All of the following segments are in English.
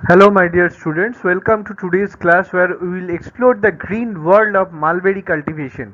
Hello my dear students, welcome to today's class where we will explore the green world of mulberry cultivation.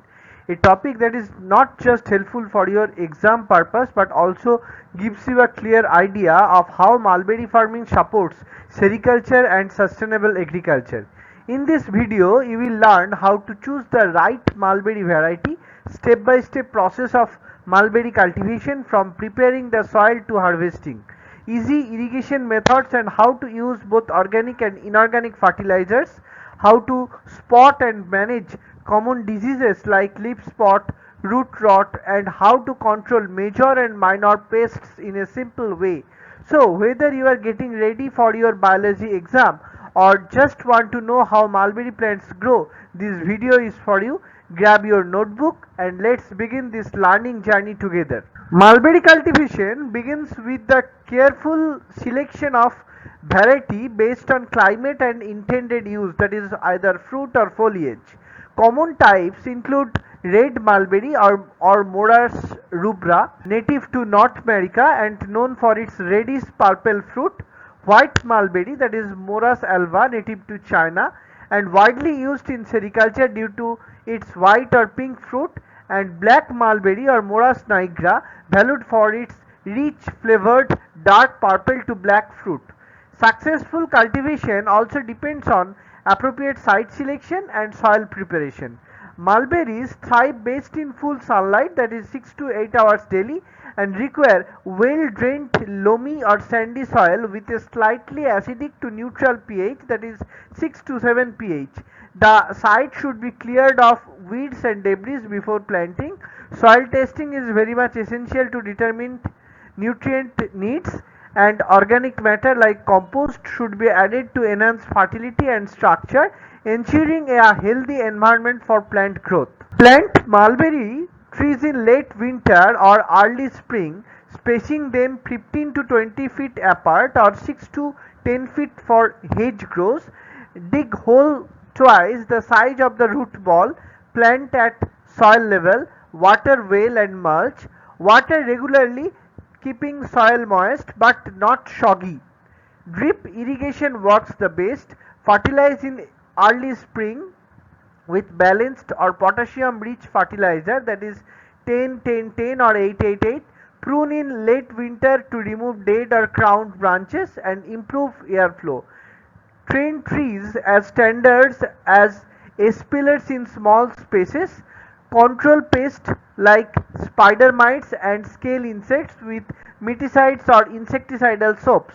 A topic that is not just helpful for your exam purpose but also gives you a clear idea of how mulberry farming supports sericulture and sustainable agriculture. In this video, you will learn how to choose the right mulberry variety, step-by-step process of mulberry cultivation from preparing the soil to harvesting, easy irrigation methods and how to use both organic and inorganic fertilizers, how to spot and manage common diseases like leaf spot, root rot, and how to control major and minor pests in a simple way. So, whether you are getting ready for your biology exam or just want to know how mulberry plants grow, this video is for you. Grab your notebook and let's begin this learning journey together. Mulberry cultivation begins with the careful selection of variety based on climate and intended use, that is either fruit or foliage. Common types include red mulberry or Morus rubra, native to North America and known for its reddish purple fruit; white mulberry, that is Morus alba, native to China and widely used in sericulture due to its white or pink fruit; and black mulberry or Morus nigra, valued for its rich flavored dark purple to black fruit. Successful cultivation also depends on appropriate site selection and soil preparation. Mulberries thrive best in full sunlight, that is 6 to 8 hours daily, and require well drained loamy or sandy soil with a slightly acidic to neutral pH, that is 6 to 7 pH. The site should be cleared of weeds and debris before planting. Soil testing is very much essential to determine nutrient needs, and organic matter like compost should be added to enhance fertility and structure, ensuring a healthy environment for plant growth. Plant mulberry trees in late winter or early spring, spacing them 15 to 20 feet apart or 6 to 10 feet for hedge grows. Dig hole twice the size of the root ball. Plant at soil level. Water well and mulch. Water regularly, keeping soil moist but not soggy. Drip irrigation works the best. Fertilize in early spring with balanced or potassium rich fertilizer, that is 10-10-10 or 8-8-8. Prune in late winter to remove dead or crowned branches and improve airflow. Train trees as standards as espillers in small spaces. Control pests like spider mites and scale insects with miticides or insecticidal soaps.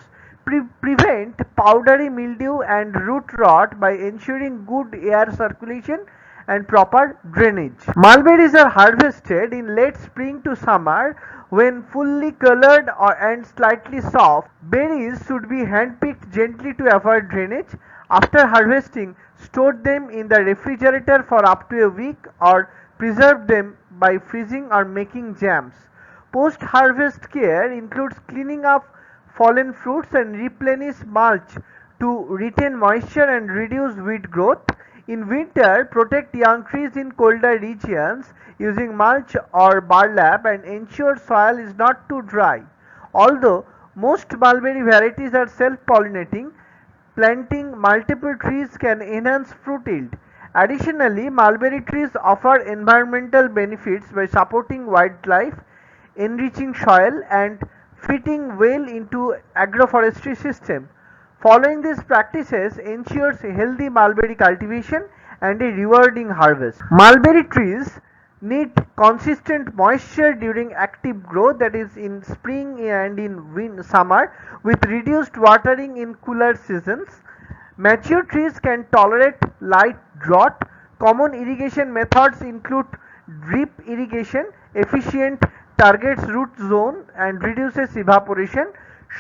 Prevent powdery mildew and root rot by ensuring good air circulation and proper drainage. Mulberries are harvested in late spring to summer when fully colored and slightly soft. Berries should be handpicked gently to avoid drainage. After harvesting, store them in the refrigerator for up to a week or preserve them by freezing or making jams. Post-harvest care includes cleaning up fallen fruits and replenish mulch to retain moisture and reduce weed growth. In winter, protect young trees in colder regions using mulch or burlap and ensure soil is not too dry. Although most mulberry varieties are self-pollinating, planting multiple trees can enhance fruit yield. Additionally, mulberry trees offer environmental benefits by supporting wildlife, enriching soil, and fitting well into agroforestry system. Following these practices ensures healthy mulberry cultivation and a rewarding harvest. Mulberry trees need consistent moisture during active growth, that is in spring and in summer, with reduced watering in cooler seasons. Mature trees can tolerate light drought. Common irrigation methods include drip irrigation, efficient, targets root zone and reduces evaporation.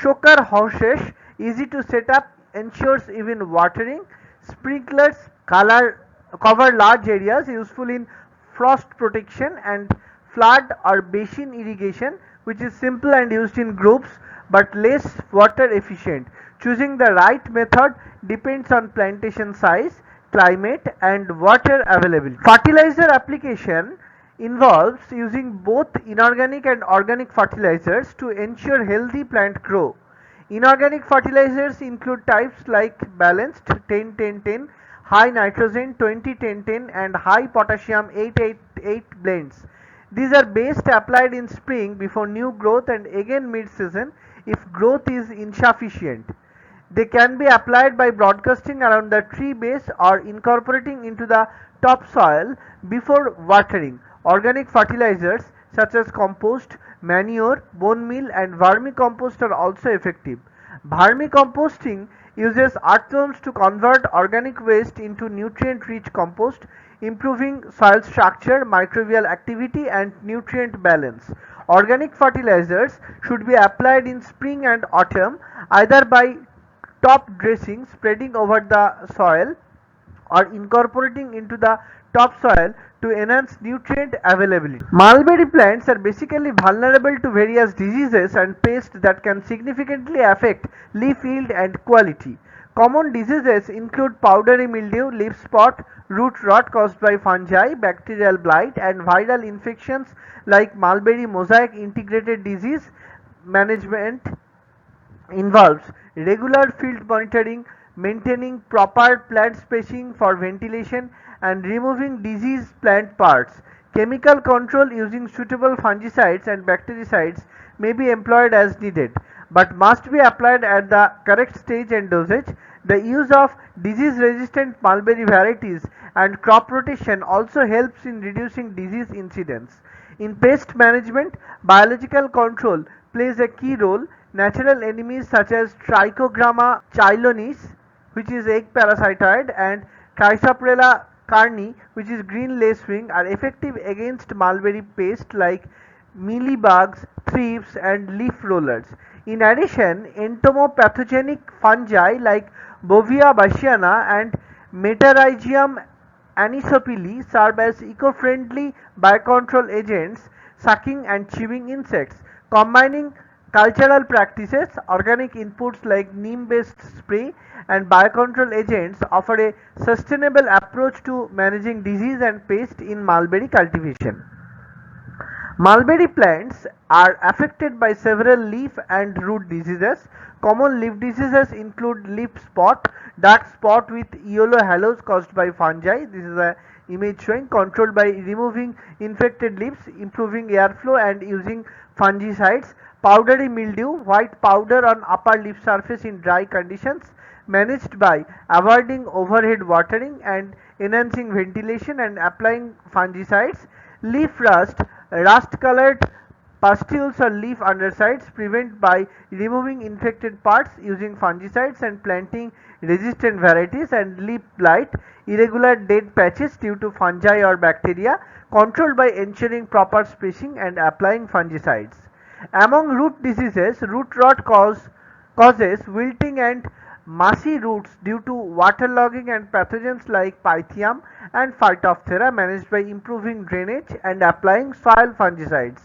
Soaker hoses, easy to set up, ensures even watering. Sprinklers cover large areas, useful in frost protection. And flood or basin irrigation, which is simple and used in groups but less water efficient. Choosing the right method depends on plantation size, climate, and water availability. Fertilizer application involves using both inorganic and organic fertilizers to ensure healthy plant growth. Inorganic fertilizers include types like balanced 10-10-10, high nitrogen 20-10-10 and high potassium 8-8-8 blends. These are best applied in spring before new growth and again mid-season if growth is insufficient. They can be applied by broadcasting around the tree base or incorporating into the topsoil before watering. Organic fertilizers such as compost, manure, bone meal and vermicompost are also effective. Vermicomposting uses earthworms to convert organic waste into nutrient-rich compost, improving soil structure, microbial activity and nutrient balance. Organic fertilizers should be applied in spring and autumn either by top dressing, spreading over the soil or incorporating into the topsoil to enhance nutrient availability. Mulberry plants are basically vulnerable to various diseases and pests that can significantly affect leaf yield and quality. Common diseases include powdery mildew, leaf spot, root rot caused by fungi, bacterial blight, and viral infections like mulberry mosaic. Integrated disease management involves regular field monitoring, maintaining proper plant spacing for ventilation, and removing diseased plant parts. Chemical control using suitable fungicides and bactericides may be employed as needed, but must be applied at the correct stage and dosage. The use of disease-resistant mulberry varieties and crop rotation also helps in reducing disease incidence. In pest management, biological control plays a key role. Natural enemies such as Trichogramma chilonis, which is egg parasitoid, and Chrysoprella carni, which is green lacewing, are effective against mulberry pests like mealybugs, thrips, and leaf rollers. In addition, entomopathogenic fungi like Bovia bassiana and Metarhizium anisopili serve as eco-friendly biocontrol agents, sucking and chewing insects. Combining cultural practices, organic inputs like neem-based spray, and biocontrol agents offer a sustainable approach to managing disease and pest in mulberry cultivation. Mulberry plants are affected by several leaf and root diseases. Common leaf diseases include leaf spot, dark spot with yellow halos caused by fungi. This is a image showing, controlled by removing infected leaves, improving airflow and using fungicides. Powdery mildew, white powder on upper leaf surface in dry conditions, managed by avoiding overhead watering and enhancing ventilation and applying fungicides. Leaf rust, rust colored pustules or leaf undersides, prevent by removing infected parts using fungicides and planting resistant varieties. And leaf blight, irregular dead patches due to fungi or bacteria, controlled by ensuring proper spacing and applying fungicides. Among root diseases, root rot causes wilting and massy roots due to waterlogging and pathogens like Pythium and Phytophthora, managed by improving drainage and applying soil fungicides.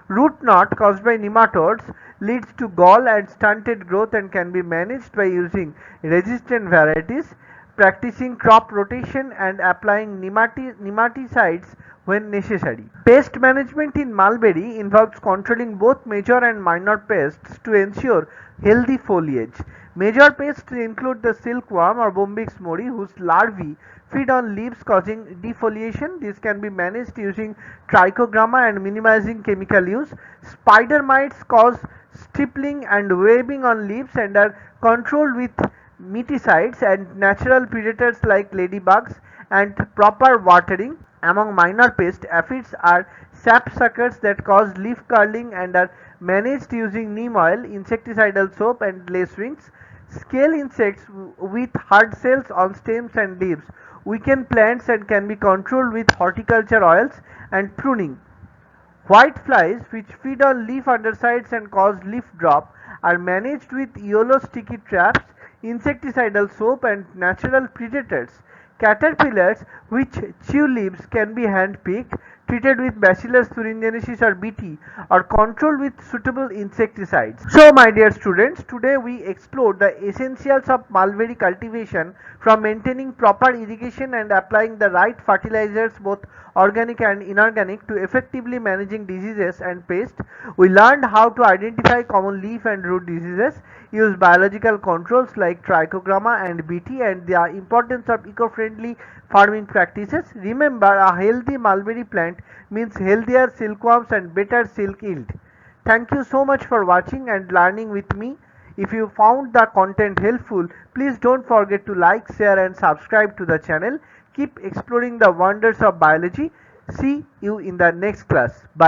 Root knot caused by nematodes leads to gall and stunted growth and can be managed by using resistant varieties, practicing crop rotation and applying nematicides when necessary. Pest management in mulberry involves controlling both major and minor pests to ensure healthy foliage. Major pests include the silkworm or Bombyx mori, whose larvae feed on leaves causing defoliation. This can be managed using trichogramma and minimizing chemical use. Spider mites cause stippling and webbing on leaves and are controlled with miticides. And natural predators like ladybugs and proper watering. Among minor pests, aphids are sapsuckers that cause leaf curling and are managed using neem oil, insecticidal soap and lacewings. Scale insects with hard cells on stems and leaves weaken plants and can be controlled with horticulture oils and pruning. White flies, which feed on leaf undersides and cause leaf drop, are managed with yellow sticky traps, insecticidal soap and natural predators. Caterpillars, which chew leaves, can be hand-picked. treated with Bacillus thuringiensis or BT, or controlled with suitable insecticides. So my dear students, today we explored the essentials of mulberry cultivation, from maintaining proper irrigation and applying the right fertilizers, both organic and inorganic, to effectively managing diseases and pests. We learned how to identify common leaf and root diseases, use biological controls like trichogramma and BT, and the importance of eco-friendly farming practices. Remember, a healthy mulberry plant means healthier silkworms and better silk yield. Thank you so much for watching and learning with me. If you found the content helpful, please don't forget to like, share and subscribe to the channel. Keep exploring the wonders of biology. See you in the next class. Bye.